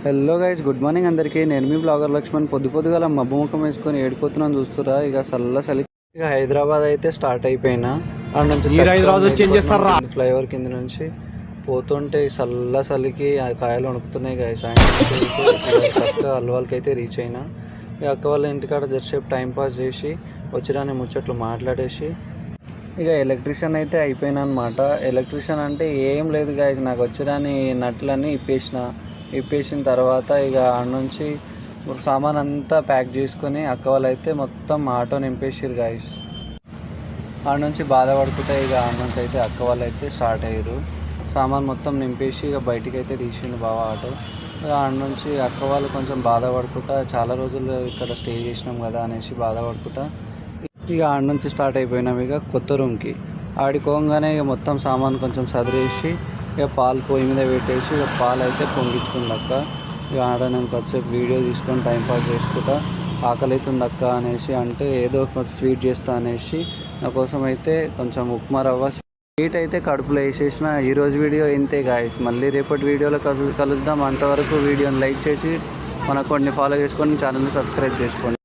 Hello guys, good morning అందరికీ. నేను మీ blogger Laxman. పొద్దుగల మబ్బు ముఖం వేసుకొని ఏడుకోతున్నాను చూస్తురా. ఇక చలి ఇక హైదరాబాద్ అయితే స్టార్ట్ అయిపోయినా. ఫ్లైఓవర్ కింద నుంచి పోతుంటే చలికి ఆ కాయలు వణుకుతున్నాయి గైస్. చక్కగా అల్వాళ్ళకి అయితే రీచ్ అయినా. ఇక అక్క వాళ్ళ ఇంటికాడ జర్సేపు టైంపాస్ చేసి వచ్చిరాని ముచ్చట్లు మాట్లాడేసి ఇక ఎలక్ట్రీషియన్ అయితే అయిపోయినా అనమాట. ఎలక్ట్రీషియన్ అంటే ఏం లేదు గైస్, నాకు వచ్చిరాని నట్లన్నీ ఇప్పేసిన తర్వాత ఇక ఆడ నుంచి సామాన్ అంతా ప్యాక్ చేసుకొని అక్క వాళ్ళు అయితే మొత్తం ఆటో నింపేసారు గాయస్. ఆడ నుంచి బాధపడుకుంటే ఇక ఆడ నుంచి అయితే అక్క వాళ్ళు అయితే స్టార్ట్ అయ్యారు. సామాన్ మొత్తం నింపేసి ఇక బయటికి అయితే తీసిండు బావ ఆటో. ఆడ నుంచి అక్క వాళ్ళు కొంచెం బాధపడుకుంటా, చాలా రోజులు ఇక్కడ స్టే చేసినాం కదా అనేసి బాధపడుకుంటా ఇక ఆడ నుంచి స్టార్ట్ అయిపోయినాం ఇక కొత్త రూమ్కి. ఆడికోగానే ఇక మొత్తం సామాన్ కొంచెం సదిరేసి ఇక పాలు పొయ్యి మీద పెట్టేసి ఇక పాలు అయితే పొంగించుకుంది అక్క. ఇక ఆడ నేను కొద్దిసేపు వీడియో తీసుకొని టైంపాస్ చేసుకుంటా. ఆకలి అవుతుంది అక్క అనేసి అంటే ఏదో ఒక స్వీట్ చేస్తా అనేసి నా కోసం అయితే కొంచెం ఉప్మా రవ్వ స్వీట్ అయితే కడుపులో వేసేసిన. ఈరోజు వీడియో ఇంతే గాయస్. మళ్ళీ రేపటి వీడియోలో కలుద్దాం. అంతవరకు వీడియోని లైక్ చేసి మన అకౌంట్ని ఫాలో చేసుకొని ఛానల్ని సబ్స్క్రైబ్ చేసుకోండి.